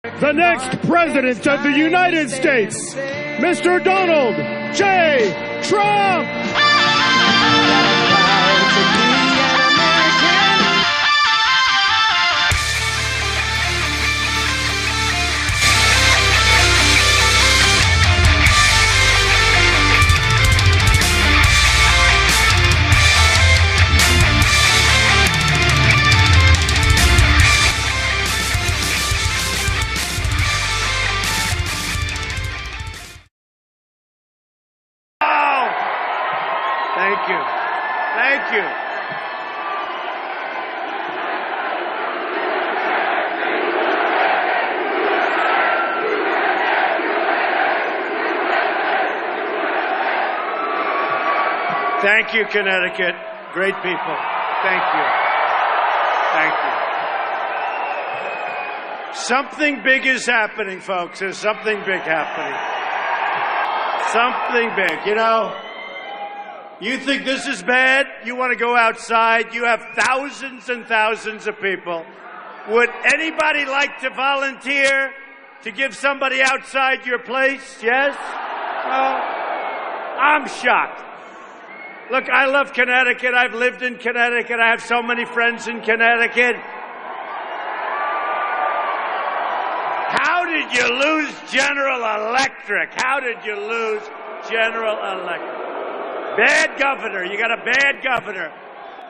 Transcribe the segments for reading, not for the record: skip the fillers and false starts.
The next President of the United States, Mr. Donald J. Trump! Thank you. Thank you. Thank you, Connecticut. Great people. Thank you. Thank you. Something big is happening, folks. There's something big happening. Something big. You know, you think this is bad? You want to go outside? You have thousands and thousands of people. Would anybody like to volunteer to give somebody outside your place? Yes? Well, I'm shocked. Look, I love Connecticut. I've lived in Connecticut. I have so many friends in Connecticut. How did you lose General Electric? How did you lose General Electric? Bad governor. You got a bad governor.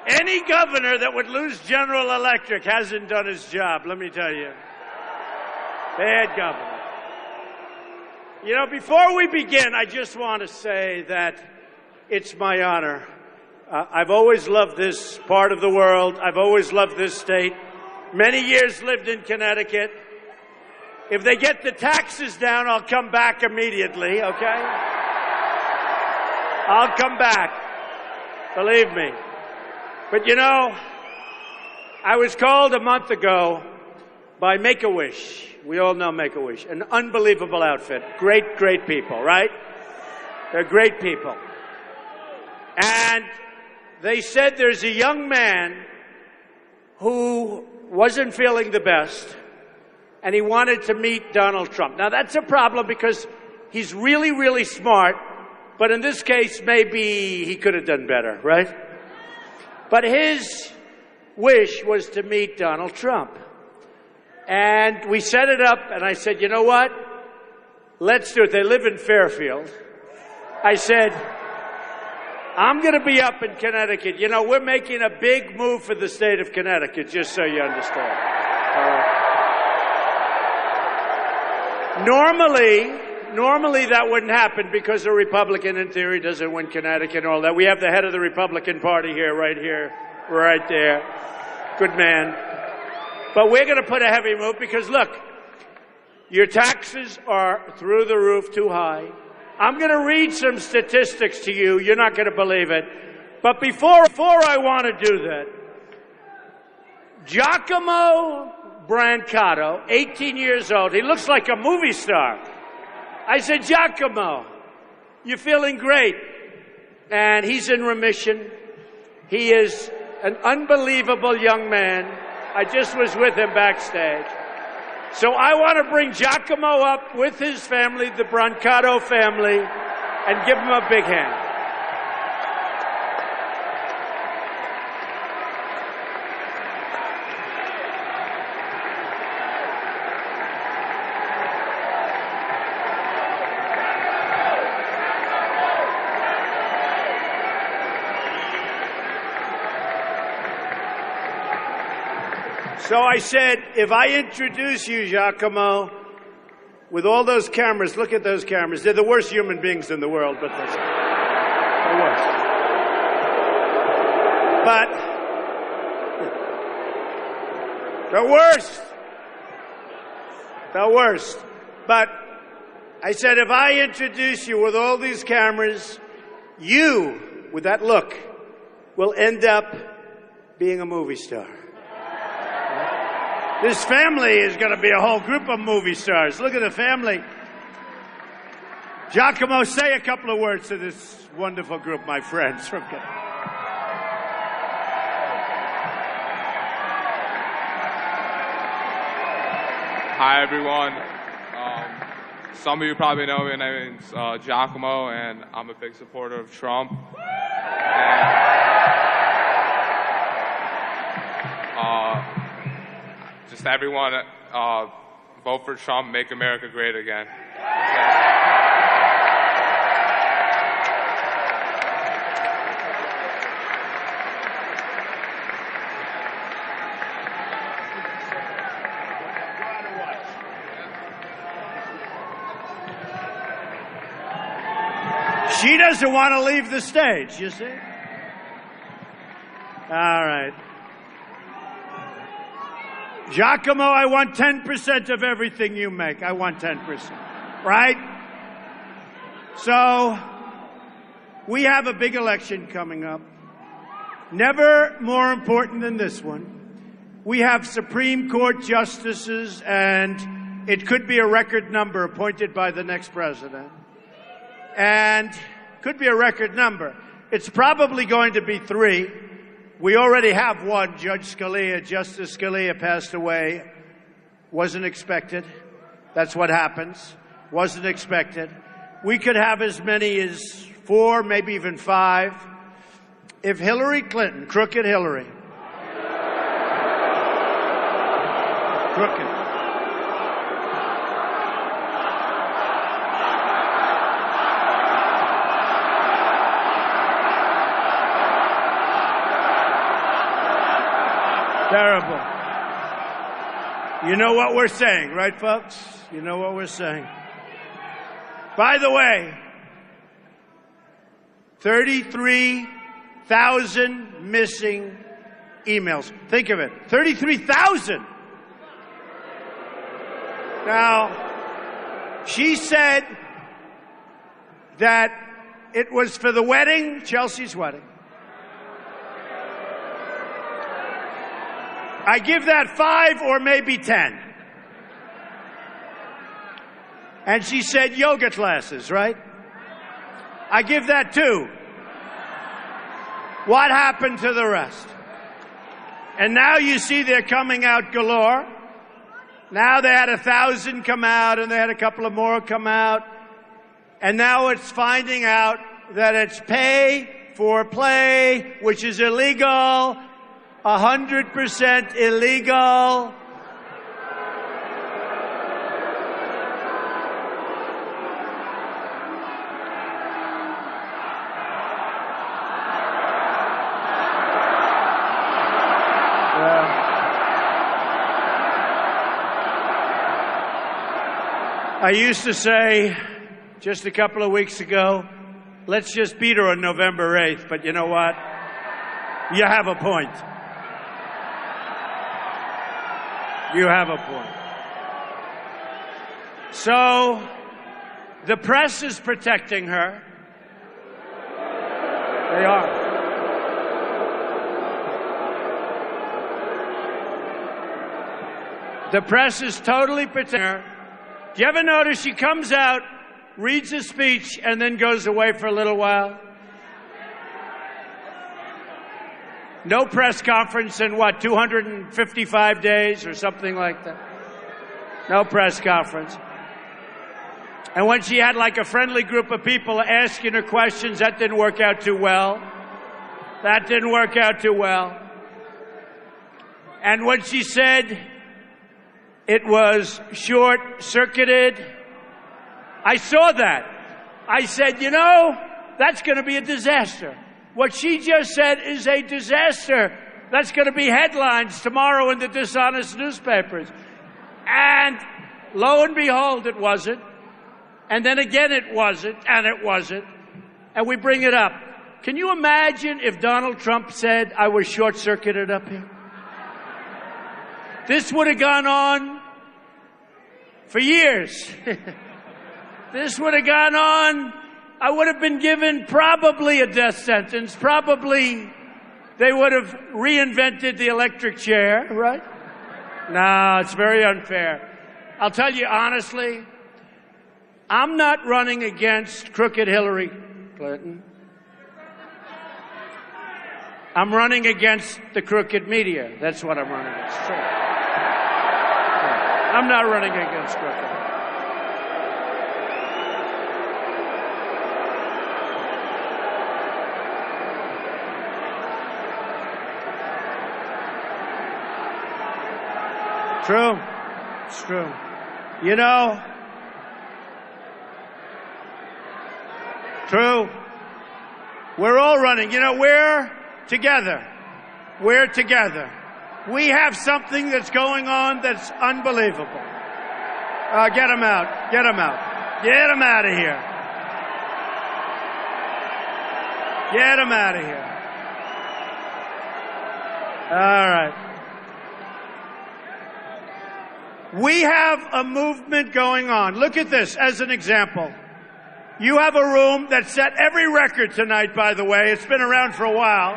Any governor that would lose General Electric hasn't done his job, let me tell you. Bad governor. You know, before we begin, I just want to say that it's my honor. I've always loved this part of the world. I've always loved this state. Many years lived in Connecticut. If they get the taxes down, I'll come back immediately, okay? I'll come back. Believe me. But you know, I was called a month ago by Make-A-Wish. We all know Make-A-Wish. An unbelievable outfit. Great, great people, right? They're great people. And they said there's a young man who wasn't feeling the best, and he wanted to meet Donald Trump. Now, that's a problem because he's really, really smart, but in this case, maybe he could have done better, right? But his wish was to meet Donald Trump. And we set it up, and I said, you know what? Let's do it. They live in Fairfield. I said, I'm going to be up in Connecticut. You know, we're making a big move for the state of Connecticut, just so you understand. Normally that wouldn't happen because a Republican, in theory, doesn't win Connecticut and all that. We have the head of the Republican Party here, right there. Good man. But we're going to put a heavy move because, look, your taxes are through the roof, too high. I'm going to read some statistics to you. You're not going to believe it. But before I want to do that, Giacomo Brancato, 18 years old. He looks like a movie star. I said, Giacomo, you're feeling great. And he's in remission. He is an unbelievable young man. I just was with him backstage. So I want to bring Giacomo up with his family, the Brancato family, and give him a big hand. So I said, if I introduce you, Giacomo, with all those cameras, look at those cameras. They're the worst human beings in the world, but they're the worst. But the worst. The worst. But I said, if I introduce you with all these cameras, you, with that look, will end up being a movie star. This family is going to be a whole group of movie stars. Look at the family. Giacomo, say a couple of words to this wonderful group, my friends. Hi, everyone. Some of you probably know me. My name is Giacomo, and I'm a big supporter of Trump. And, just everyone, vote for Trump, make America great again. She doesn't want to leave the stage, you see? All right. Giacomo, I want 10% of everything you make. I want 10%. Right? So, we have a big election coming up. Never more important than this one. We have Supreme Court justices, and it could be a record number appointed by the next president. And could be a record number. It's probably going to be 3. We already have one, Justice Scalia passed away. Wasn't expected. That's what happens. Wasn't expected. We could have as many as 4, maybe even 5. If Hillary Clinton, crooked Hillary, crooked. Terrible. You know what we're saying, right, folks? You know what we're saying. By the way, 33,000 missing emails. Think of it. 33,000. Now, she said that it was for the wedding, Chelsea's wedding. I give that 5 or maybe 10. And she said yoga classes, right? I give that 2. What happened to the rest? And now you see they're coming out galore. Now they had 1,000 come out, and they had a couple of more come out. And now it's finding out that it's pay for play, which is illegal. 100% illegal. I used to say just a couple of weeks ago, let's just beat her on November 8th, but you know what? You have a point. You have a point. So, the press is protecting her. They are. The press is totally protecting her. Do you ever notice she comes out, reads a speech, and then goes away for a little while? No press conference in, 255 days or something like that? No press conference. And when she had like a friendly group of people asking her questions, that didn't work out too well. That didn't work out too well. And when she said it was short-circuited, I saw that. I said, that's going to be a disaster. What she just said is a disaster. That's going to be headlines tomorrow in the dishonest newspapers. And lo and behold, it wasn't. And then again, it wasn't, and it wasn't. And we bring it up. Can you imagine if Donald Trump said I was short-circuited up here? This would have gone on for years. This would have gone on. I would have been given probably a death sentence. Probably they would have reinvented the electric chair, right? No, it's very unfair. I'll tell you honestly, I'm not running against crooked Hillary Clinton. I'm running against the crooked media. That's what I'm running against. Sure. I'm not running against crooked. True. It's true. You know, true. We're all running. You know, we're together. We're together. We have something that's going on that's unbelievable. Get him out. Get him out. Get him out of here. Get him out of here. All right. We have a movement going on. Look at this as an example. You have a room that set every record tonight, by the way. It's been around for a while.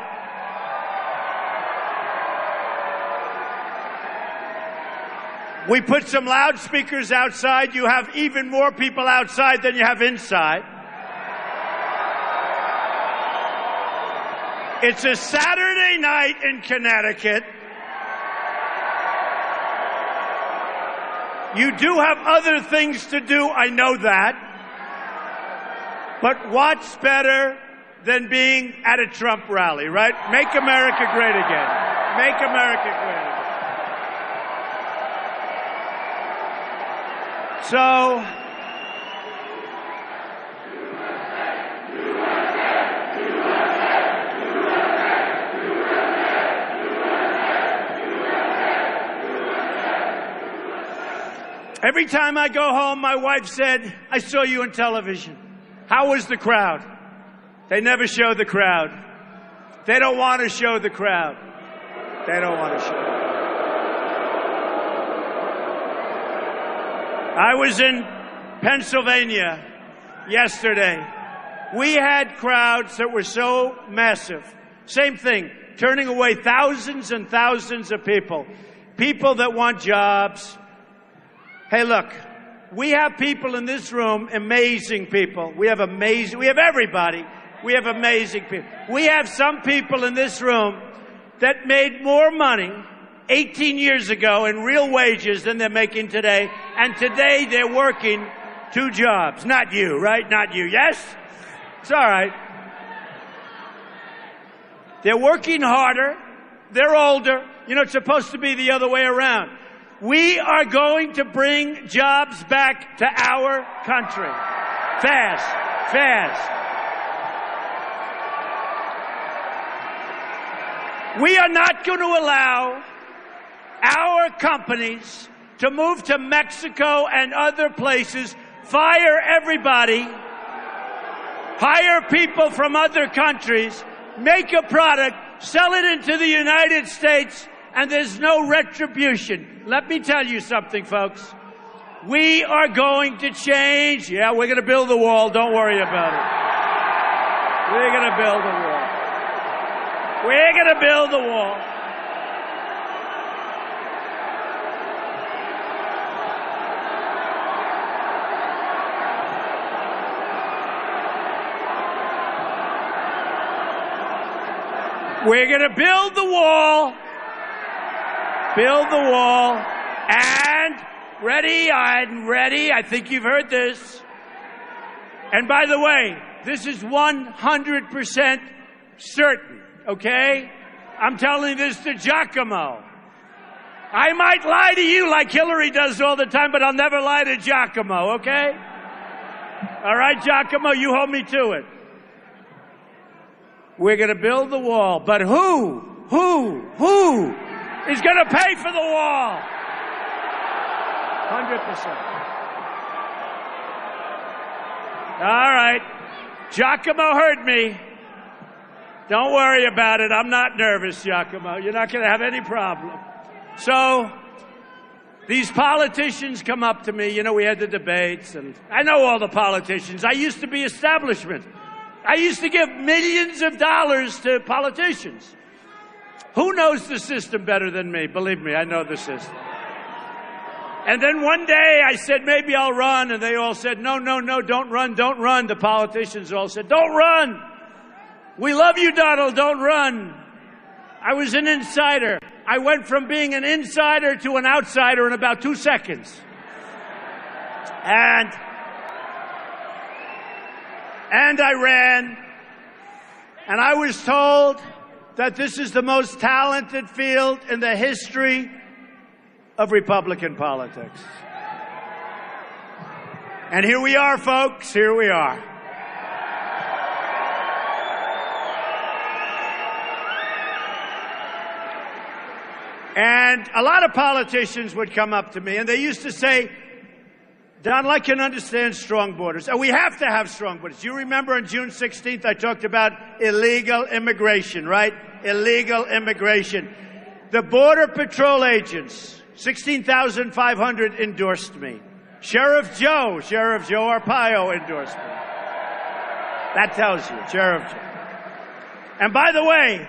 We put some loudspeakers outside. You have even more people outside than you have inside. It's a Saturday night in Connecticut. You do have other things to do, I know that. But what's better than being at a Trump rally, right? Make America great again. Make America great again. So, every time I go home, my wife said, I saw you on television. How was the crowd? They never show the crowd. They don't want to show the crowd. They don't want to show it. I was in Pennsylvania yesterday. We had crowds that were so massive. Same thing, turning away thousands and thousands of people. People that want jobs. Hey, look, we have people in this room, amazing people. We have everybody. We have amazing people. We have some people in this room that made more money 18 years ago in real wages than they're making today. And today they're working 2 jobs. Not you, right? Not you. Yes? It's all right. They're working harder. They're older. You know, it's supposed to be the other way around. We are going to bring jobs back to our country. Fast, fast. We are not going to allow our companies to move to Mexico and other places, fire everybody, hire people from other countries, make a product, sell it into the United States, and there's no retribution. Let me tell you something, folks. We are going to change. Yeah, we're going to build the wall. Don't worry about it. We're going to build the wall. We're going to build the wall. We're going to build the wall. Build the wall. And ready, I'm ready. I think you've heard this. And by the way, this is 100% certain, okay? I'm telling this to Giacomo. I might lie to you like Hillary does all the time, but I'll never lie to Giacomo, okay? All right, Giacomo, you hold me to it. We're going to build the wall, but who is going to pay for the wall? 100%. All right. Giacomo heard me. Don't worry about it. I'm not nervous, Giacomo. You're not going to have any problem. So, these politicians come up to me. You know, we had the debates, and I know all the politicians. I used to be establishment. I used to give millions of dollars to politicians. Who knows the system better than me? Believe me, I know the system. And then one day I said, maybe I'll run. And they all said, no, don't run, don't run. The politicians all said, don't run. We love you, Donald, don't run. I was an insider. I went from being an insider to an outsider in about 2 seconds. And I ran, and I was told that this is the most talented field in the history of Republican politics. And here we are, folks, here we are. And a lot of politicians would come up to me, and they used to say, Donald, I can understand strong borders. And we have to have strong borders. You remember on June 16th, I talked about illegal immigration, right? Illegal immigration. The Border Patrol agents, 16,500 endorsed me. Sheriff Joe Arpaio endorsed me. That tells you, Sheriff Joe. And by the way,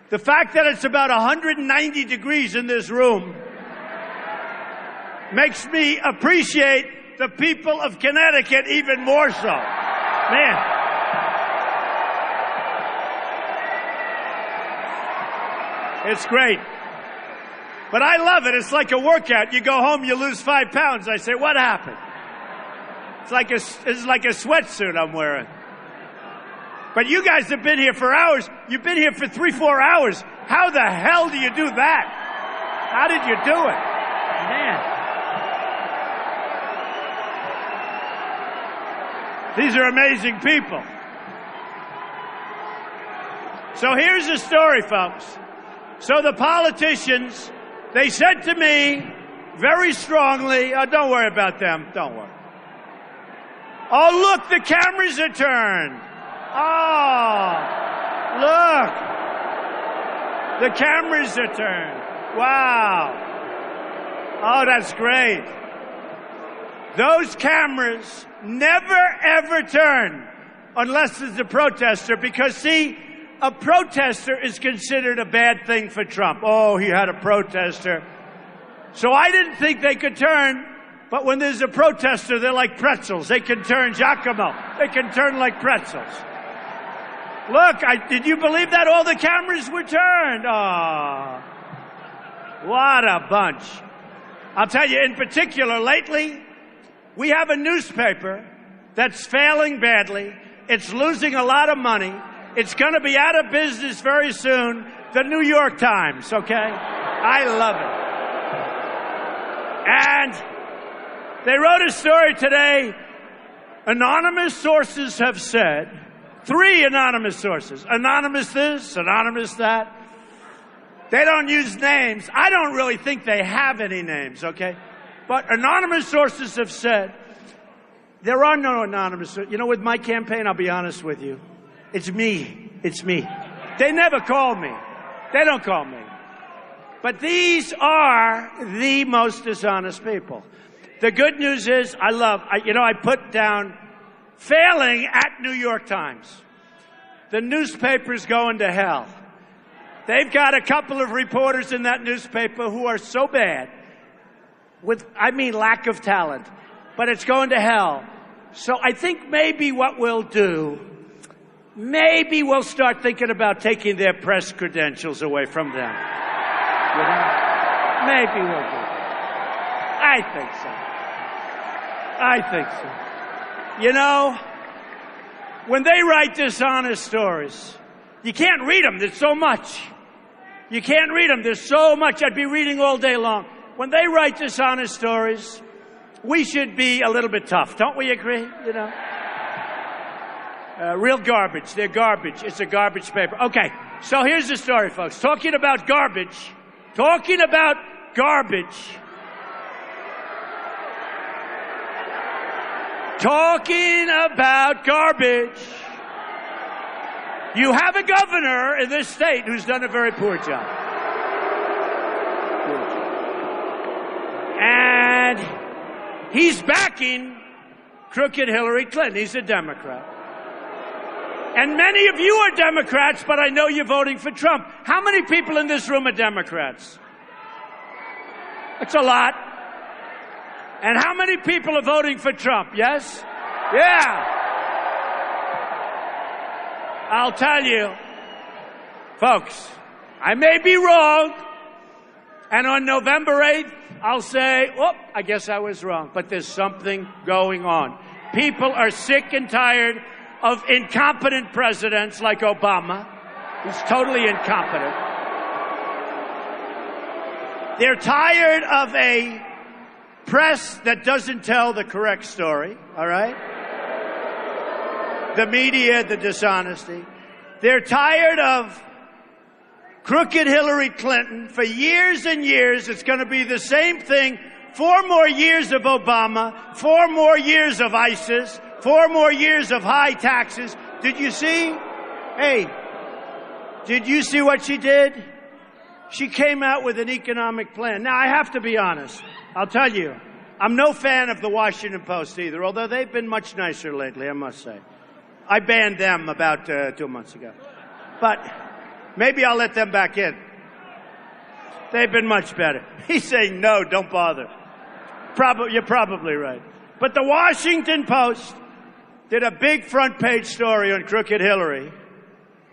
the fact that it's about 190 degrees in this room makes me appreciate the people of Connecticut even more so. Man. It's great. But I love it. It's like a workout. You go home, you lose 5 pounds. I say, what happened? It's like a sweatsuit I'm wearing. But you guys have been here for hours. You've been here for 3-4 hours. How the hell do you do that? How did you do it? Man. These are amazing people. So here's the story, folks. So the politicians, they said to me very strongly, oh, don't worry about them, don't worry. Oh, look, the cameras are turned. Oh, look. The cameras are turned. Wow. Oh, that's great. Those cameras never, ever turn unless there's a protester because, see, a protester is considered a bad thing for Trump. Oh, he had a protester. So I didn't think they could turn, but when there's a protester, they're like pretzels. They can turn, Giacomo. They can turn like pretzels. Look, did you believe that all the cameras were turned? Oh, what a bunch. I'll tell you, in particular, lately, we have a newspaper that's failing badly. It's losing a lot of money. It's going to be out of business very soon. The New York Times, okay? I love it. And they wrote a story today. Anonymous sources have said, 3 anonymous sources, anonymous this, anonymous that. They don't use names. I don't really think they have any names, okay? But anonymous sources have said, there are no anonymous. You know, with my campaign, I'll be honest with you. It's me. It's me. They never call me. They don't call me. But these are the most dishonest people. The good news is I put down failing at New York Times. The newspaper's going to hell. They've got a couple of reporters in that newspaper who are so bad lack of talent, but it's going to hell. So I think maybe what we'll do, maybe we'll start thinking about taking their press credentials away from them. You know? Maybe we'll do that. I think so. You know, when they write dishonest stories, you can't read them. There's so much. You can't read them. There's so much. I'd be reading all day long. When they write dishonest stories, we should be a little bit tough. Don't we agree? You know? Real garbage. They're garbage. It's a garbage paper. Okay, so here's the story, folks. Talking about garbage. You have a governor in this state who's done a very poor job. And he's backing crooked Hillary Clinton. He's a Democrat. And many of you are Democrats, but I know you're voting for Trump. How many people in this room are Democrats? It's a lot. And how many people are voting for Trump? Yes? Yeah. I'll tell you, folks, I may be wrong. And on November 8th, I'll say, oh, I guess I was wrong. But there's something going on. People are sick and tired of incompetent presidents like Obama, who's totally incompetent. They're tired of a press that doesn't tell the correct story, all right? The media, the dishonesty. They're tired of crooked Hillary Clinton. For years and years, it's going to be the same thing. 4 more years of Obama, 4 more years of ISIS, 4 more years of high taxes. Did you see? Hey, did you see what she did? She came out with an economic plan. Now, I have to be honest. I'll tell you, I'm no fan of the Washington Post either, although they've been much nicer lately, I must say. I banned them about 2 months ago. But maybe I'll let them back in. They've been much better. He's saying, no, don't bother. You're probably right. But the Washington Post did a big front page story on crooked Hillary.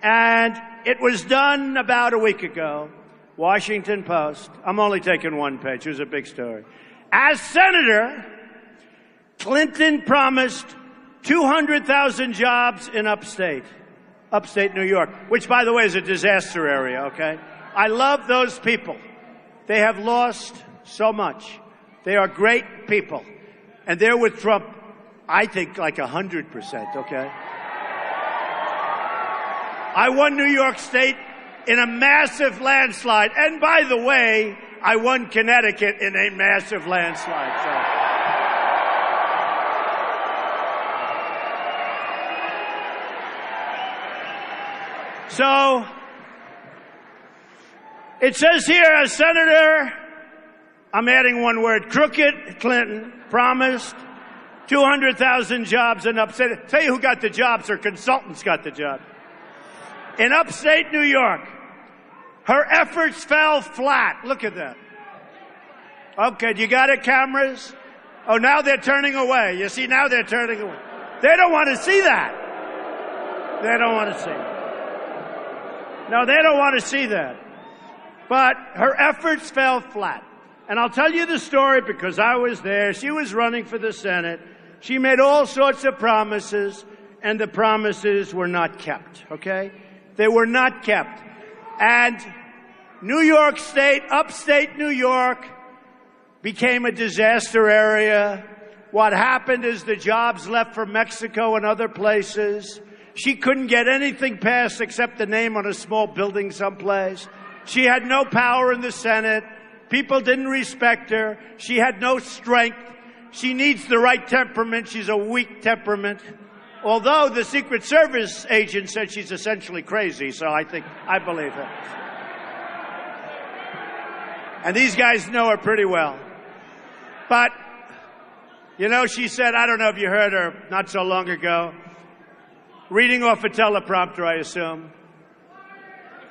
And it was done about a week ago. Washington Post. I'm only taking one page. It was a big story. As senator, Clinton promised 200,000 jobs in upstate New York, which, by the way, is a disaster area, okay? I love those people. They have lost so much. They are great people. And they're with Trump, I think, like 100%, okay? I won New York State in a massive landslide. And by the way, I won Connecticut in a massive landslide. So it says here, as senator, I'm adding one word, crooked Clinton promised 200,000 jobs in upstate. Tell you who got the jobs, her consultants got the job. In upstate New York, her efforts fell flat. Look at that. Okay, you got it, cameras? Oh, now they're turning away. You see, now they're turning away. They don't want to see that. They don't want to see it. No, they don't want to see that. But her efforts fell flat. And I'll tell you the story because I was there. She was running for the Senate. She made all sorts of promises, and the promises were not kept, okay? They were not kept. And New York State, upstate New York, became a disaster area. What happened is the jobs left for Mexico and other places. She couldn't get anything passed except the name on a small building someplace. She had no power in the Senate. People didn't respect her. She had no strength. She needs the right temperament. She's a weak temperament. Although the Secret Service agent said she's essentially crazy, so I believe her. And these guys know her pretty well. But, you know, she said, I don't know if you heard her not so long ago, reading off a teleprompter, I assume.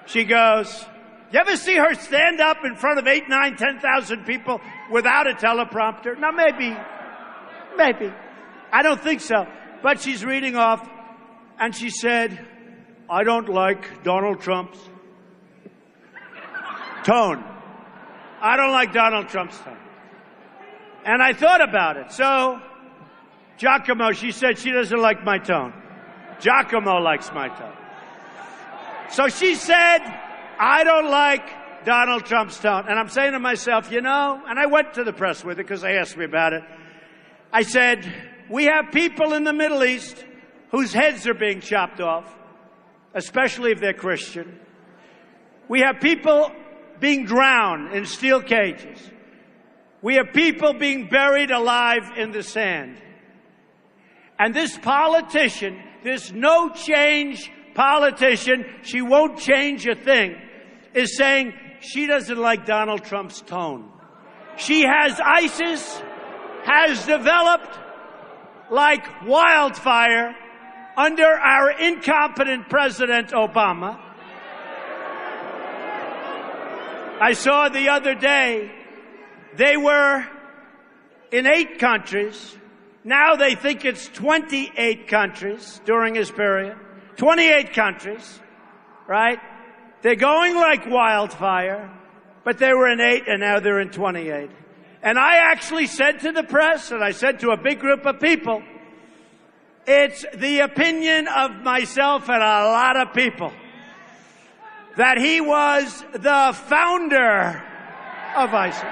She goes, you ever see her stand up in front of 8, 9, 10,000 people without a teleprompter? Now, maybe. I don't think so. But she's reading off, and she said, I don't like Donald Trump's tone. I don't like Donald Trump's tone. And I thought about it. So, Giacomo, she said she doesn't like my tone. Giacomo likes my tone. So she said, I don't like Donald Trump's tone. And I'm saying to myself, you know, and I went to the press with it because they asked me about it. I said, we have people in the Middle East whose heads are being chopped off, especially if they're Christian. We have people being drowned in steel cages. We have people being buried alive in the sand. And this politician, this no-change politician, she won't change a thing, is saying she doesn't like Donald Trump's tone. ISIS has developed like wildfire under our incompetent President Obama. I saw the other day, they were in 8 countries. Now they think it's 28 countries during his period. 28 countries, right? They're going like wildfire, but they were in 8 and now they're in 28. And I actually said to the press, and I said to a big group of people, it's the opinion of myself and a lot of people that he was the founder of ISIS.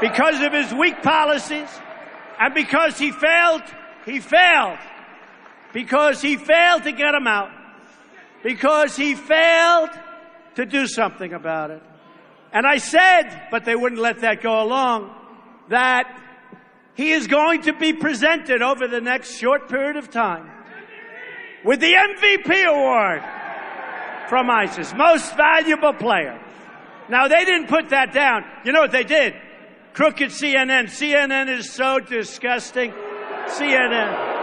Because of his weak policies and because he failed because he failed to get them out, because he failed to do something about it. And I said, but they wouldn't let that go along, that he is going to be presented over the next short period of time with the MVP award from ISIS, Most Valuable Player. Now, they didn't put that down. You know what they did? Crooked CNN. CNN is so disgusting. CNN.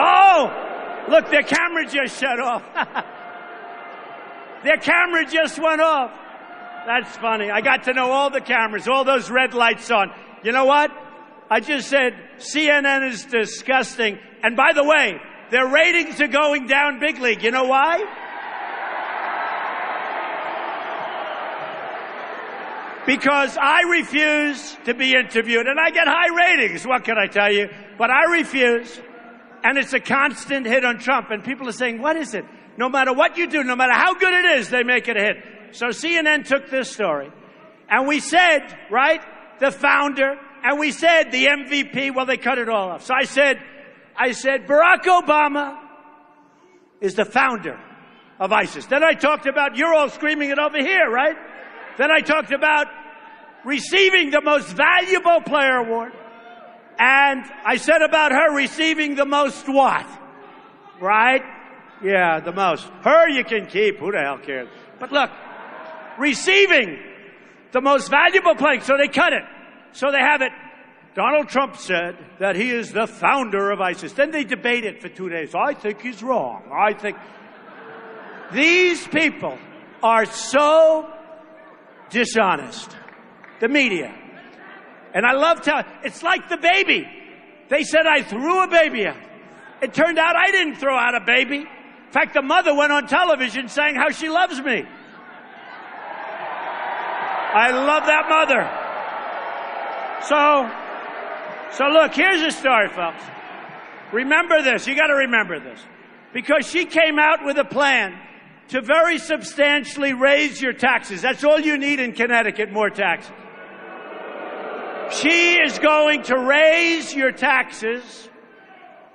Oh, look, their camera just shut off. Their camera just went off. That's funny. I got to know all the cameras, all those red lights on. You know what? I just said CNN is disgusting. And by the way, their ratings are going down big league. You know why? Because I refuse to be interviewed. And I get high ratings. What can I tell you? But I refuse. And it's a constant hit on Trump. And people are saying, what is it? No matter what you do, no matter how good it is, they make it a hit. So CNN took this story. And we said, right, the founder, and we said the MVP, well, they cut it all off. So I said, Barack Obama is the founder of ISIS. Then I talked about, you're all screaming it over here, right? Then I talked about receiving the Most Valuable Player award. And I said about her receiving the most what? Right? Yeah, the most. Her you can keep. Who the hell cares? But look, receiving the Most Valuable Player. So they cut it. So they have it. Donald Trump said that he is the founder of ISIS. Then they debate it for 2 days. I think he's wrong. I think these people are so dishonest. The media. And I love telling, it's like the baby. They said I threw a baby out. It turned out I didn't throw out a baby. In fact, the mother went on television saying how she loves me. I love that mother. So look, here's the story, folks. Remember this. You got to remember this. Because she came out with a plan to very substantially raise your taxes. That's all you need in Connecticut, more taxes. She is going to raise your taxes.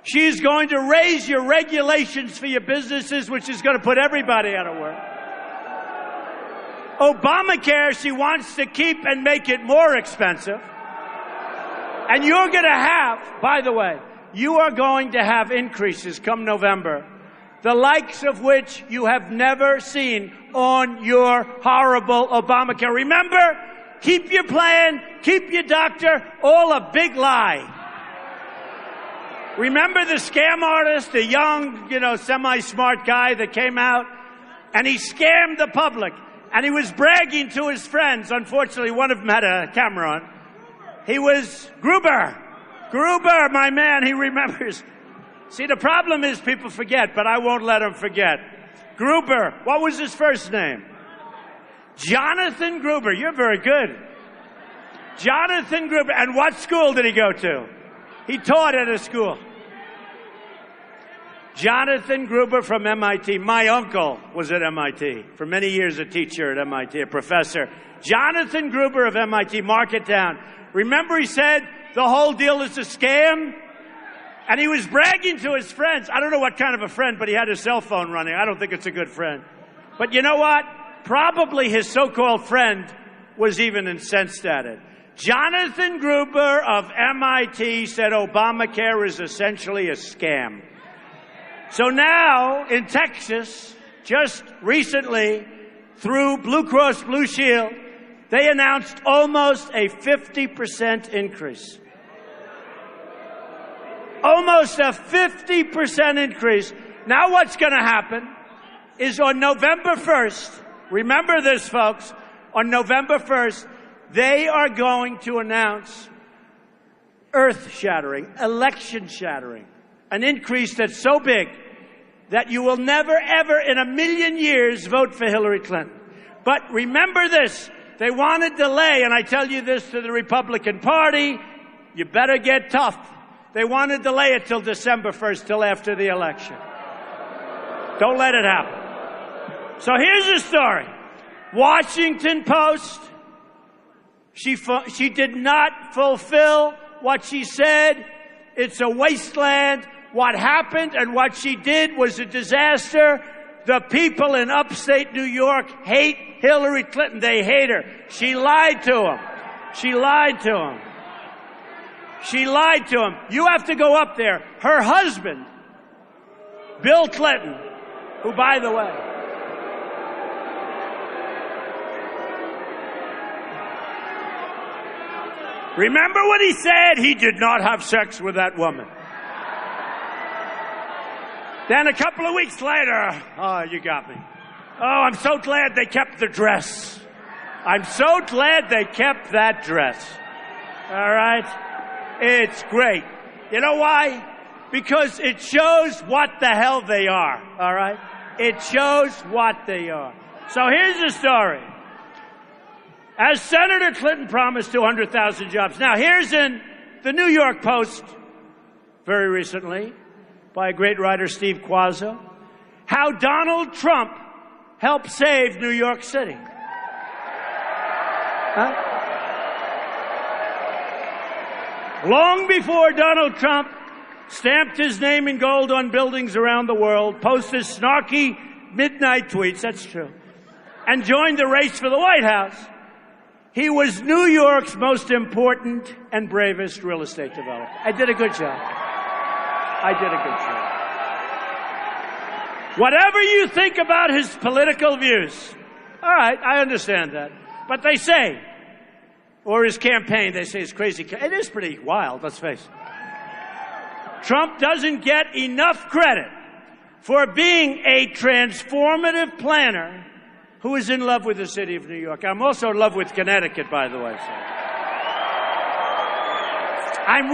She is going to raise your regulations for your businesses, which is going to put everybody out of work. Obamacare, she wants to keep and make it more expensive. And you're going to have, by the way, you are going to have increases come November, the likes of which you have never seen on your horrible Obamacare. Remember, keep your plan, keep your doctor, all a big lie. Remember the scam artist, the young, semi-smart guy that came out, and he scammed the public, and he was bragging to his friends. Unfortunately, one of them had a camera on. He was Gruber, my man, he remembers. See, the problem is people forget, but I won't let them forget. Gruber, what was his first name? Jonathan Gruber. You're very good. Jonathan Gruber. And what school did he go to? He taught at a school. Jonathan Gruber from MIT. My uncle was at MIT. For many years a teacher at MIT, a professor. Jonathan Gruber of MIT, mark it down. Remember he said the whole deal is a scam? And he was bragging to his friends. I don't know what kind of a friend, but he had his cell phone running. I don't think it's a good friend. But you know what? Probably his so-called friend was even incensed at it. Jonathan Gruber of MIT said Obamacare is essentially a scam. So now in Texas, just recently, through Blue Cross Blue Shield, they announced almost a 50% increase. Almost a 50% increase. Now what's going to happen is on November 1st, remember this, folks, on November 1st, they are going to announce earth-shattering, election-shattering, an increase that's so big that you will never, ever in a million years vote for Hillary Clinton. But remember this, they want to delay, and I tell you this to the Republican Party, you better get tough. They want to delay it till December 1st, till after the election. Don't let it happen. So here's the story. Washington Post, she did not fulfill what she said. It's a wasteland. What happened and what she did was a disaster. The people in upstate New York hate Hillary Clinton. They hate her. She lied to them. She lied to them. She lied to him. You have to go up there. Her husband, Bill Clinton, who, by the way, remember what he said? He did not have sex with that woman. Then a couple of weeks later, oh, you got me. Oh, I'm so glad they kept the dress. I'm so glad they kept that dress. All right? It's great. You know why? Because it shows what the hell they are, all right? It shows what they are. So here's the story. As Senator Clinton promised 200,000 jobs. Now, here's in the New York Post, very recently, by a great writer, Steve Quazzo, how Donald Trump helped save New York City. Huh? Long before Donald Trump stamped his name in gold on buildings around the world, posted snarky midnight tweets, that's true, and joined the race for the White House, he was New York's most important and bravest real estate developer. I did a good job. I did a good job. Whatever you think about his political views, all right, I understand that. But they say, or his campaign, they say it's crazy. It is pretty wild, let's face it. Trump doesn't get enough credit for being a transformative planner who is in love with the city of New York. I'm also in love with Connecticut, by the way. So. I'm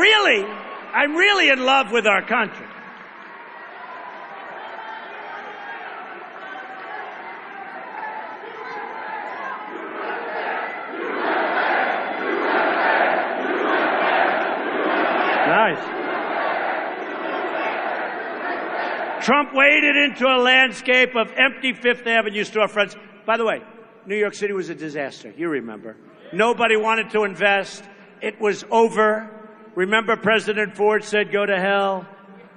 really in love with our country. Nice. Trump waded into a landscape of empty Fifth Avenue storefronts. By the way, New York City was a disaster. You remember. Nobody wanted to invest. It was over. Remember President Ford said, go to hell.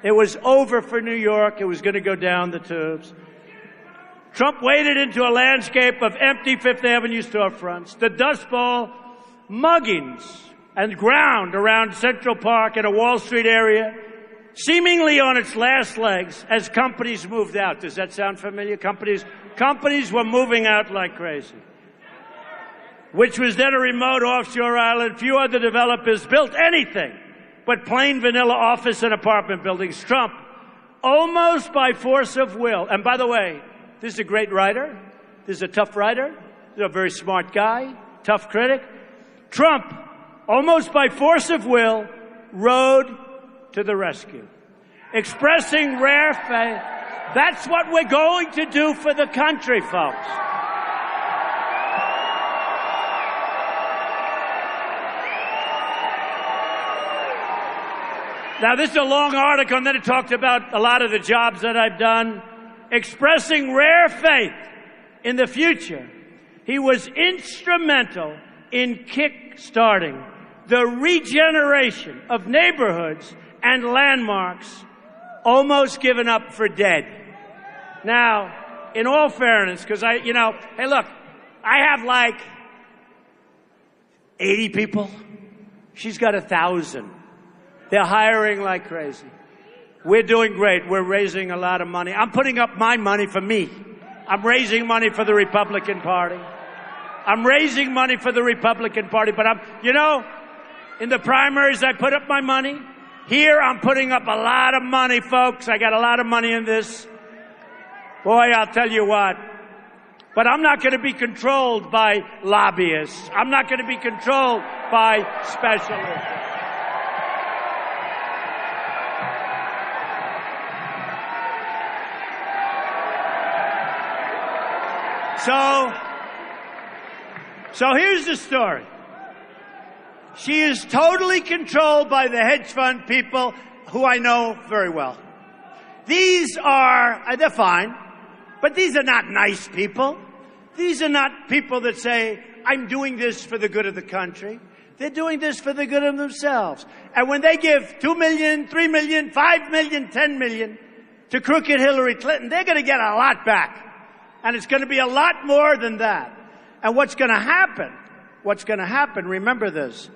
It was over for New York. It was going to go down the tubes. Trump waded into a landscape of empty Fifth Avenue storefronts. The Dust Bowl muggings and ground around Central Park and a Wall Street area, seemingly on its last legs as companies moved out. Does that sound familiar? Companies were moving out like crazy. Which was then a remote offshore island. Few other developers built anything but plain vanilla office and apartment buildings. Trump, almost by force of will, and by the way, this is a great writer. This is a tough writer. This is a very smart guy, tough critic. Trump, almost by force of will, rode to the rescue. Expressing rare faith. That's what we're going to do for the country, folks. Now, this is a long article, and then it talked about a lot of the jobs that I've done. Expressing rare faith in the future, he was instrumental in kick-starting the regeneration of neighborhoods and landmarks almost given up for dead. Now, in all fairness, because hey, look, I have like 80 people. She's got 1,000. They're hiring like crazy. We're doing great. We're raising a lot of money. I'm putting up my money for me. I'm raising money for the Republican Party. I'm raising money for the Republican Party, but in the primaries, I put up my money. Here, I'm putting up a lot of money, folks. I got a lot of money in this. Boy, I'll tell you what. But I'm not going to be controlled by lobbyists. I'm not going to be controlled by specialists. So here's the story. She is totally controlled by the hedge fund people who I know very well. These are, they're fine, but these are not nice people. These are not people that say, I'm doing this for the good of the country. They're doing this for the good of themselves. And when they give 2 million, 3 million, 5 million, 10 million to crooked Hillary Clinton, they're going to get a lot back. And it's going to be a lot more than that. And what's going to happen, remember this,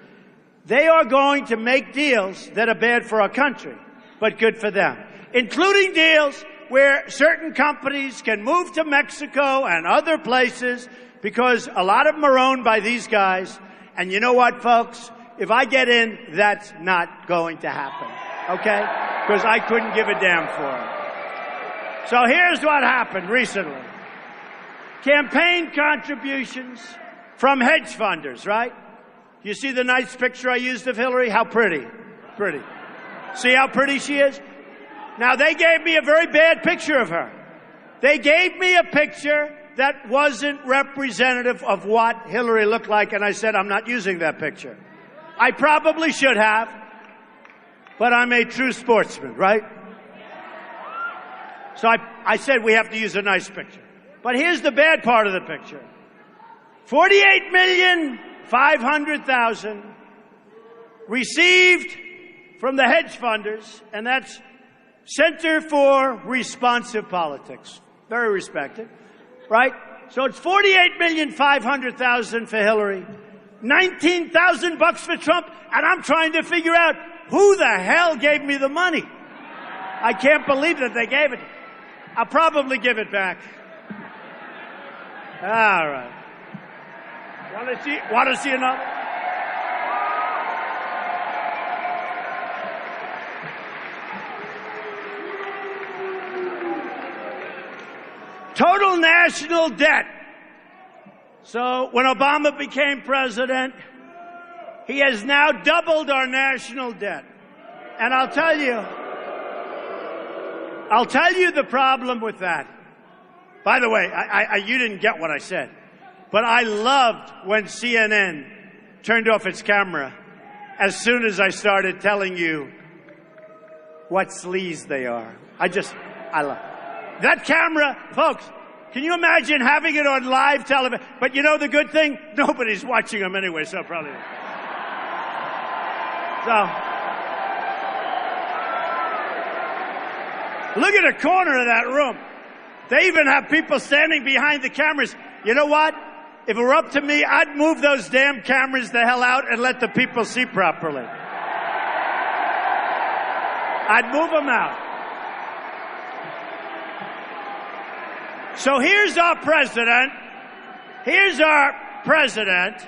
they are going to make deals that are bad for our country, but good for them, including deals where certain companies can move to Mexico and other places because a lot of them are owned by these guys. And you know what, folks? If I get in, that's not going to happen, okay? Because I couldn't give a damn for it. So here's what happened recently. Campaign contributions from hedge funders, right? You see the nice picture I used of Hillary? How pretty. Pretty. See how pretty she is? Now, they gave me a very bad picture of her. They gave me a picture that wasn't representative of what Hillary looked like, and I said, I'm not using that picture. I probably should have, but I'm a true sportsman, right? So I said we have to use a nice picture. But here's the bad part of the picture. 48,500,000 received from the hedge funders, and that's Center for Responsive Politics. Very respected, right? So it's 48,500,000 for Hillary, 19,000 bucks for Trump, and I'm trying to figure out who the hell gave me the money. I can't believe that they gave it. I'll probably give it back. All right. Want to see another? Total national debt. So when Obama became president, he has now doubled our national debt. And I'll tell you the problem with that. By the way, you didn't get what I said, but I loved when CNN turned off its camera as soon as I started telling you what sleaze they are. I love that camera, folks. Can you imagine having it on live television? But you know the good thing? Nobody's watching them anyway, so probably. So, look at the corner of that room. They even have people standing behind the cameras. You know what? If it were up to me, I'd move those damn cameras the hell out and let the people see properly. I'd move them out. So here's our president. Here's our president,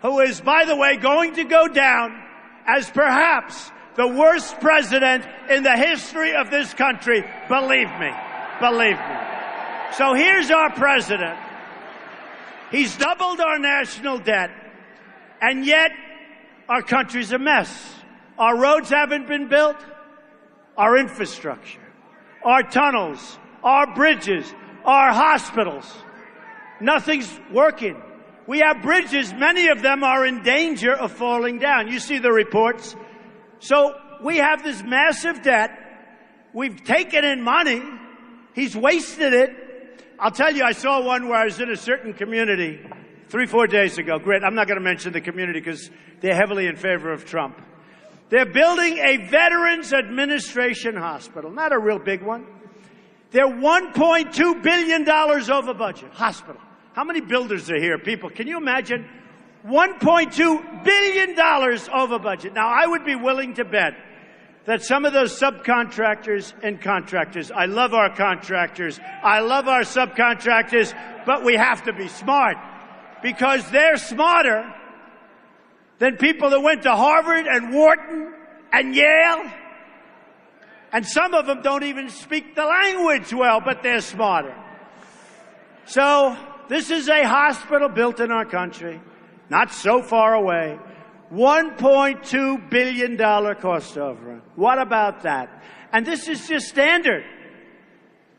who is, by the way, going to go down as perhaps the worst president in the history of this country. Believe me. Believe me. So here's our president. He's doubled our national debt, and yet our country's a mess. Our roads haven't been built. Our infrastructure, our tunnels, our bridges, our hospitals. Nothing's working. We have bridges. Many of them are in danger of falling down. You see the reports. So we have this massive debt. We've taken in money. He's wasted it. I'll tell you, I saw one where I was in a certain community 3-4 days ago. Great. I'm not going to mention the community because they're heavily in favor of Trump. They're building a Veterans Administration hospital. Not a real big one. They're $1.2 billion over budget. Hospital. How many builders are here, people? Can you imagine? $1.2 billion over budget. Now, I would be willing to bet that some of those subcontractors and contractors, I love our contractors, I love our subcontractors, but we have to be smart because they're smarter than people that went to Harvard and Wharton and Yale. And some of them don't even speak the language well, but they're smarter. So this is a hospital built in our country, not so far away. $1.2 billion cost overrun. What about that? And this is just standard.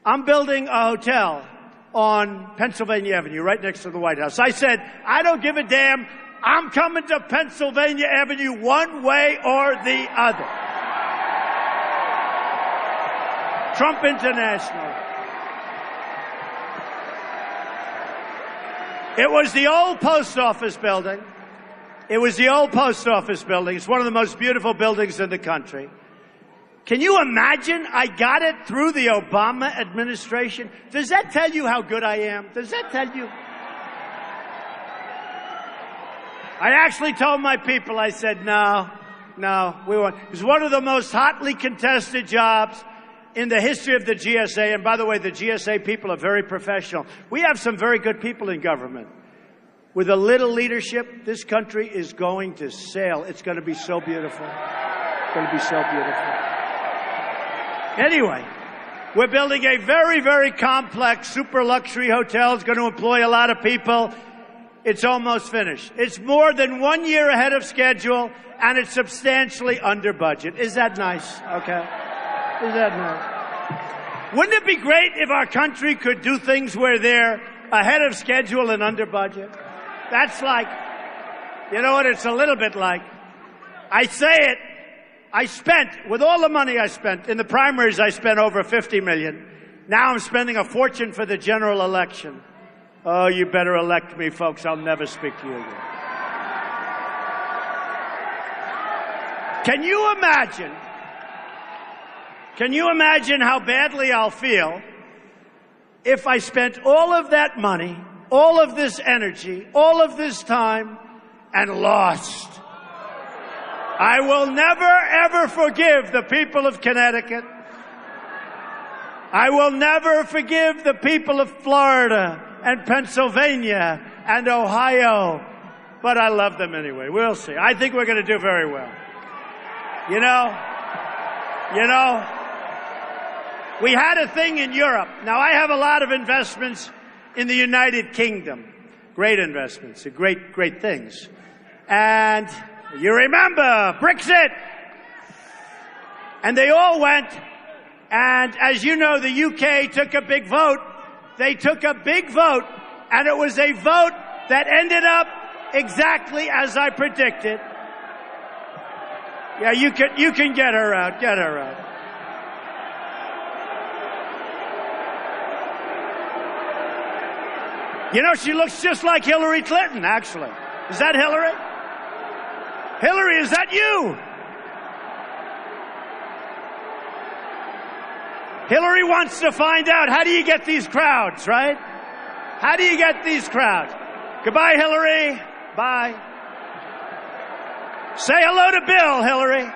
I'm building a hotel on Pennsylvania Avenue, right next to the White House. I said, I don't give a damn. I'm coming to Pennsylvania Avenue one way or the other. Trump International. It was the old post office building. It was the old post office building. It's one of the most beautiful buildings in the country. Can you imagine I got it through the Obama administration? Does that tell you how good I am? Does that tell you? I actually told my people, I said, no, we won't. It was one of the most hotly contested jobs in the history of the GSA. And by the way, the GSA people are very professional. We have some very good people in government. With a little leadership, this country is going to sail. It's going to be so beautiful. It's going to be so beautiful. Anyway, we're building a very, very complex super luxury hotel. It's going to employ a lot of people. It's almost finished. It's more than 1 year ahead of schedule, and it's substantially under budget. Is that nice? Okay. Is that nice? Wouldn't it be great if our country could do things where they're ahead of schedule and under budget? That's like, you know what it's a little bit like? I say it. I spent, with all the money I spent, in the primaries I spent over $50 million. Now I'm spending a fortune for the general election. Oh, you better elect me, folks. I'll never speak to you again. Can you imagine how badly I'll feel if I spent all of that money, all of this energy, all of this time, and lost? I will never, ever forgive the people of Connecticut. I will never forgive the people of Florida and Pennsylvania and Ohio. But I love them anyway. We'll see. I think we're going to do very well. You know, we had a thing in Europe. Now, I have a lot of investments in the United Kingdom. Great investments, great things. And you remember Brexit. And they all went. And as you know, the UK took a big vote. They took a big vote. And it was a vote that ended up exactly as I predicted. Yeah, you can get her out. Get her out. You know, she looks just like Hillary Clinton, actually. Is that Hillary? Hillary, is that you? Hillary wants to find out, how do you get these crowds, right? How do you get these crowds? Goodbye, Hillary. Bye. Say hello to Bill, Hillary.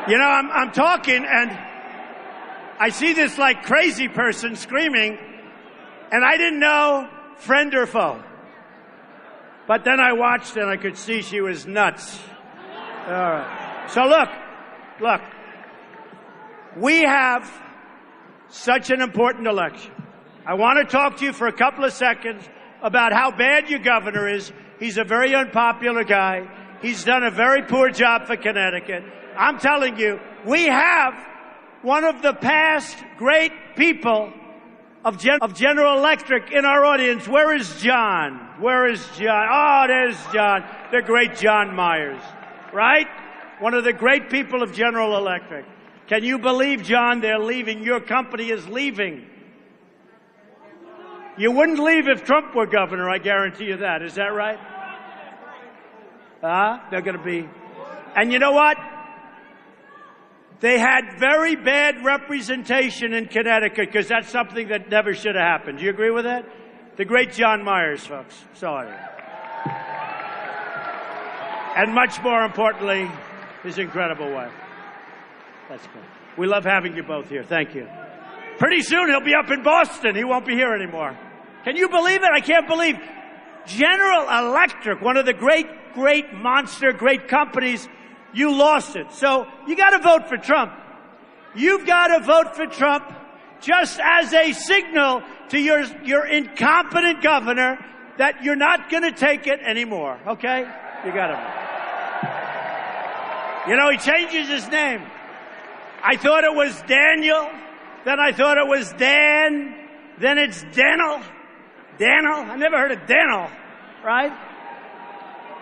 You know, I'm talking and I see this like crazy person screaming and I didn't know friend or foe. But then I watched and I could see she was nuts. All right. So look, we have such an important election. I want to talk to you for a couple of seconds about how bad your governor is. He's a very unpopular guy. He's done a very poor job for Connecticut. I'm telling you, we have one of the past great people of General Electric in our audience. Where is John? Where is John? Oh, there's John, the great John Myers, right? One of the great people of General Electric. Can you believe, John, they're leaving? Your company is leaving. You wouldn't leave if Trump were governor, I guarantee you that. Is that right? They're going to be. And you know what? They had very bad representation in Connecticut because that's something that never should have happened. Do you agree with that? The great John Myers, folks. Sorry. And much more importantly, his incredible wife. That's good. We love having you both here. Thank you. Pretty soon he'll be up in Boston. He won't be here anymore. Can you believe it? I can't believe General Electric, one of the great monster, great companies, you lost it. So you got to vote for Trump. You've got to vote for Trump just as a signal to your incompetent governor that you're not going to take it anymore, okay? You got him. You know, he changes his name. I thought it was Daniel. Then I thought it was Dan. Then it's Daniel. Daniel? I never heard of Daniel, right?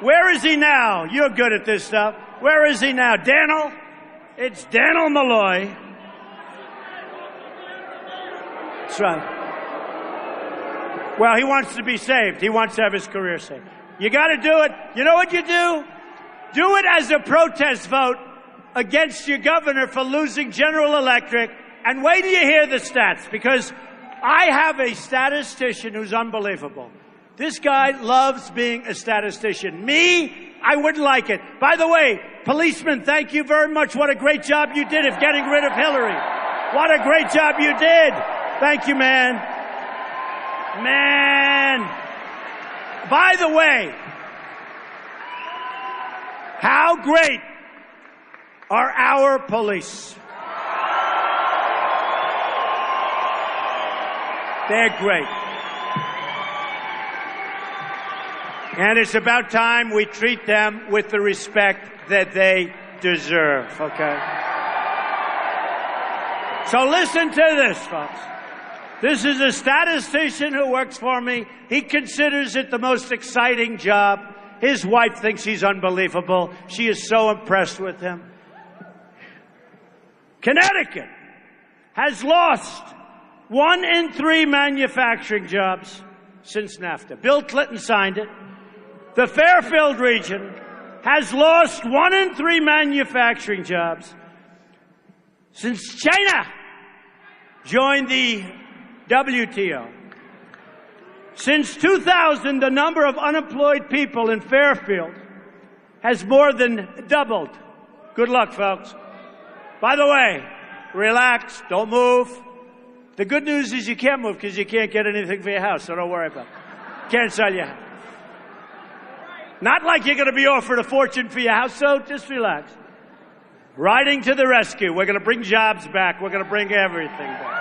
Where is he now? You're good at this stuff. Where is he now? Daniel? It's Daniel Malloy. That's right. Well, he wants to be saved. He wants to have his career saved. You got to do it. You know what you do? Do it as a protest vote against your governor for losing General Electric. And wait till you hear the stats, because I have a statistician who's unbelievable. This guy loves being a statistician. Me, I wouldn't like it. By the way, policeman, thank you very much. What a great job you did of getting rid of Hillary. What a great job you did. Thank you, man. Man. By the way, how great are our police? They're great. And it's about time we treat them with the respect that they deserve, okay? So listen to this, folks. This is a statistician who works for me. He considers it the most exciting job. His wife thinks he's unbelievable. She is so impressed with him. Connecticut has lost 1 in 3 manufacturing jobs since NAFTA. Bill Clinton signed it. The Fairfield region has lost 1 in 3 manufacturing jobs since China joined the WTO. Since 2000, the number of unemployed people in Fairfield has more than doubled. Good luck, folks. By the way, relax, don't move. The good news is you can't move because you can't get anything for your house, so don't worry about it. Can't sell your house. Not like you're going to be offered a fortune for your house, so just relax. Riding to the rescue. We're going to bring jobs back. We're going to bring everything back.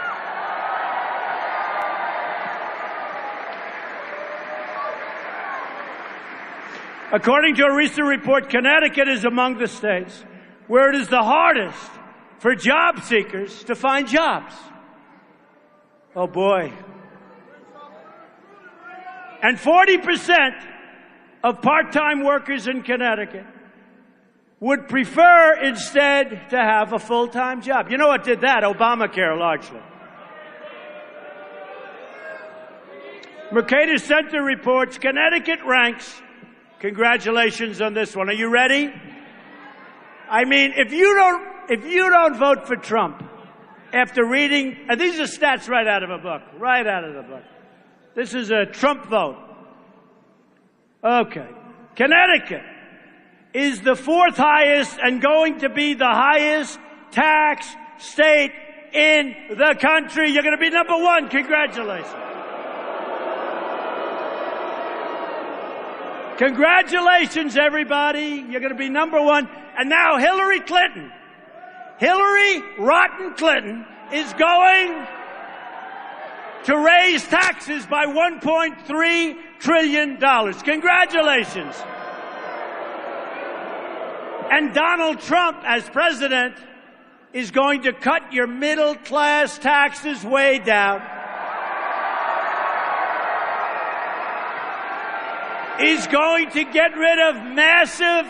According to a recent report, Connecticut is among the states where it is the hardest for job seekers to find jobs. Oh, boy. And 40% of part-time workers in Connecticut would prefer instead to have a full-time job. You know what did that? Obamacare, largely. Mercator Center reports Connecticut ranks. Congratulations on this one. Are you ready? I mean, if you don't vote for Trump after reading, and these are stats right out of a book, right out of the book. This is a Trump vote. Okay. Connecticut is the 4th highest and going to be the highest tax state in the country. You're going to be number 1. Congratulations. Congratulations, everybody. You're going to be number 1. And now Hillary Clinton. Hillary Rotten Clinton is going to raise taxes by $1.3 trillion. Congratulations. And Donald Trump, as president, is going to cut your middle-class taxes way down. Is going to get rid of massive,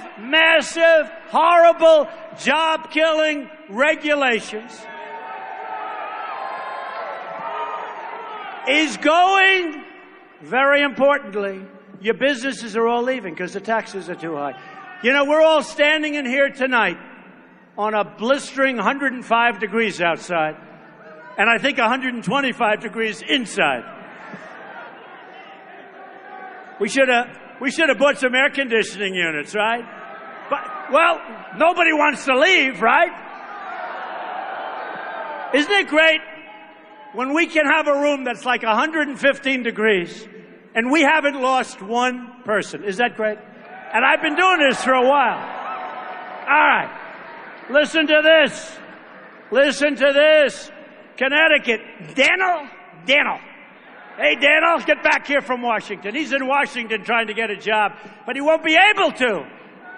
horrible, job-killing regulations. Is going, very importantly, your businesses are all leaving because the taxes are too high. You know, we're all standing in here tonight on a blistering 105 degrees outside, and I think 125 degrees inside. We should have bought some air conditioning units, right? But, well, nobody wants to leave, right? Isn't it great when we can have a room that's like 115 degrees and we haven't lost one person? Is that great? And I've been doing this for a while. All right. Listen to this. Listen to this. Connecticut. Daniel. Hey, Daniel, get back here from Washington. He's in Washington trying to get a job, but he won't be able to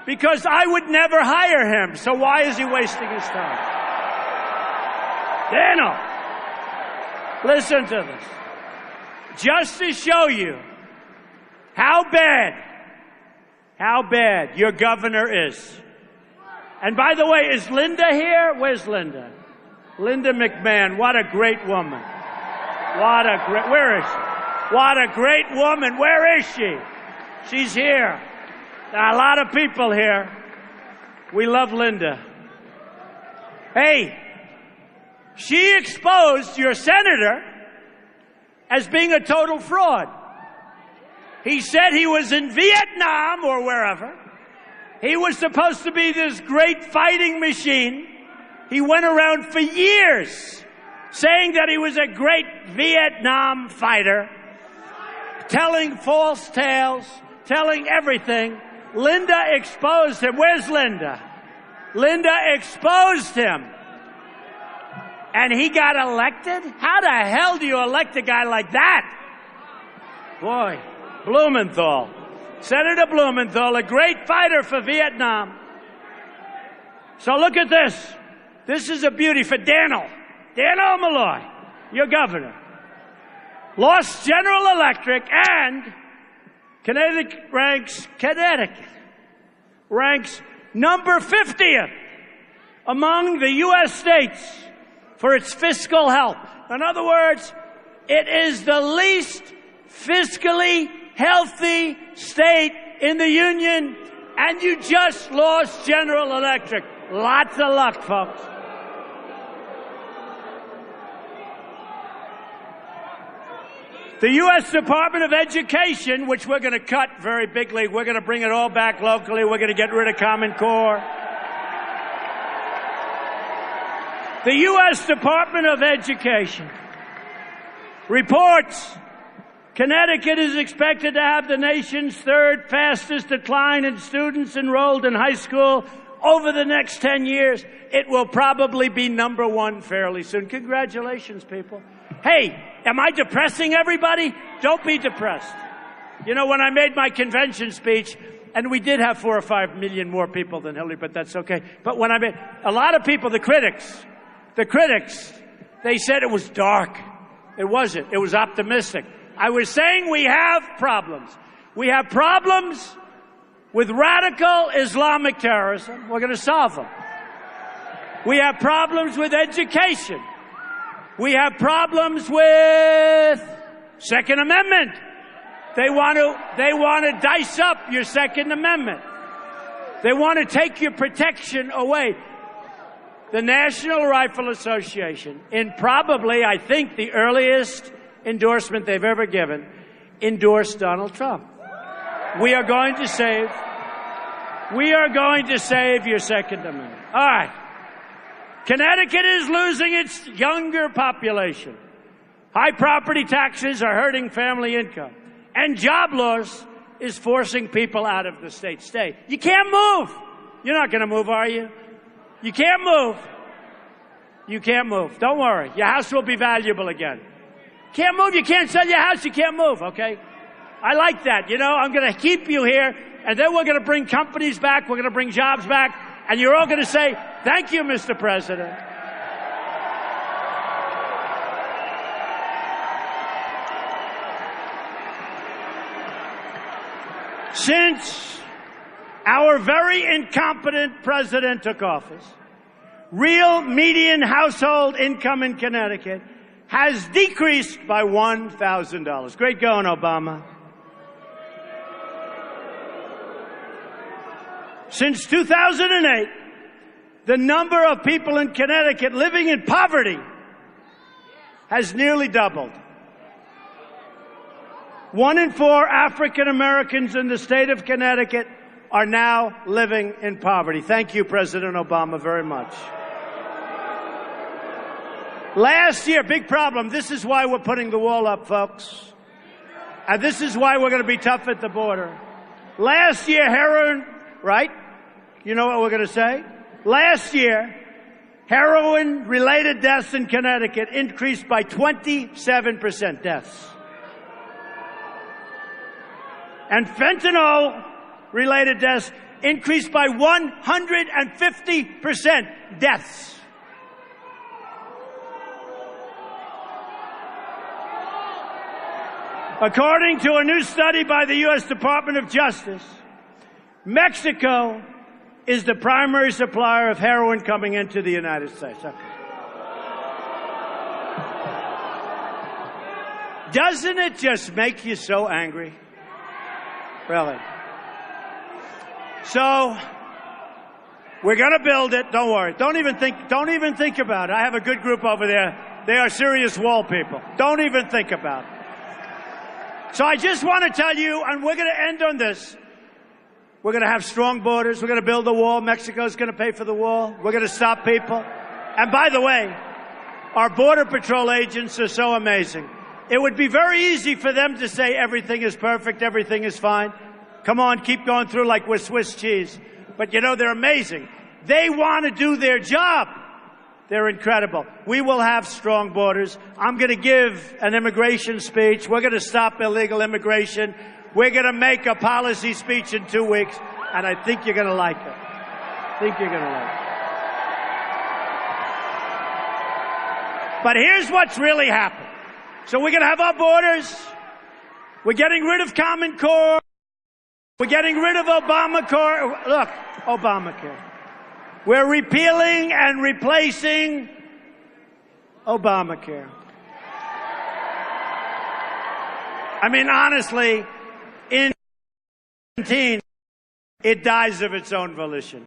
because I would never hire him. So why is he wasting his time? Daniel, listen to this. Just to show you how bad your governor is. And by the way, is Linda here? Where's Linda? Linda McMahon, what a great woman. Where is she? What a great woman. Where is she? She's here. There are a lot of people here. We love Linda. Hey, she exposed your senator as being a total fraud. He said he was in Vietnam or wherever. He was supposed to be this great fighting machine. He went around for years saying that he was a great Vietnam fighter, telling false tales, telling everything. Linda exposed him. Where's Linda? Linda exposed him. And he got elected? How the hell do you elect a guy like that? Boy, Blumenthal. Senator Blumenthal, a great fighter for Vietnam. So look at this. This is a beauty for Daniel Malloy, your governor. Lost General Electric, and Connecticut ranks number 50th among the U.S. states for its fiscal health. In other words, it is the least fiscally healthy state in the union, and you just lost General Electric. Lots of luck, folks. The U.S. Department of Education, which we're going to cut very bigly, we're going to bring it all back locally, we're going to get rid of Common Core. The U.S. Department of Education reports Connecticut is expected to have the nation's third fastest decline in students enrolled in high school over the next 10 years. It will probably be number one fairly soon. Congratulations, people. Hey, am I depressing everybody? Don't be depressed. You know, when I made my convention speech, and we did have 4 or 5 million more people than Hillary, but that's okay. But when I made, a lot of people, the critics, they said it was dark. It wasn't. It was optimistic. I was saying we have problems. We have problems with radical Islamic terrorism. We're going to solve them. We have problems with education. We have problems with Second Amendment. They want to dice up your Second Amendment. They want to take your protection away. The National Rifle Association, in probably, I think, the earliest endorsement they've ever given, endorsed Donald Trump. We are going to save your Second Amendment. All right. Connecticut is losing its younger population. High property taxes are hurting family income. And job loss is forcing people out of the state. Stay. You can't move. You're not going to move, are you? You can't move. You can't move. Don't worry. Your house will be valuable again. Can't move. You can't sell your house. You can't move, okay? I like that. You know, I'm going to keep you here, and then we're going to bring companies back. We're going to bring jobs back, and you're all going to say, thank you, Mr. President. Since our very incompetent president took office, real median household income in Connecticut has decreased by $1,000. Great going, Obama. Since 2008, the number of people in Connecticut living in poverty has nearly doubled. 1 in 4 African Americans in the state of Connecticut are now living in poverty. Thank you, President Obama, very much. Last year, big problem. This is why we're putting the wall up, folks. And this is why we're going to be tough at the border. Last year, heroin, right? You know what we're going to say? Last year, heroin-related deaths in Connecticut increased by 27% deaths. And fentanyl-related deaths increased by 150% deaths. According to a new study by the U.S. Department of Justice, Mexico is the primary supplier of heroin coming into the United States. Okay. Doesn't it just make you so angry? Really? So, we're going to build it. Don't worry. Don't even think about it. I have a good group over there. They are serious wall people. Don't even think about it. So I just want to tell you, and we're going to end on this. We're going to have strong borders. We're going to build a wall. Mexico's going to pay for the wall. We're going to stop people. And by the way, our Border Patrol agents are so amazing. It would be very easy for them to say everything is perfect, everything is fine. Come on, keep going through like we're Swiss cheese. But you know, they're amazing. They want to do their job. They're incredible. We will have strong borders. I'm going to give an immigration speech. We're going to stop illegal immigration. We're going to make a policy speech in 2 weeks, and I think you're going to like it. But here's what's really happened. So we're going to have our borders. We're getting rid of Common Core. We're getting rid of Obamacare. Look, Obamacare. We're repealing and replacing Obamacare. I mean, honestly, in 2017, it dies of its own volition.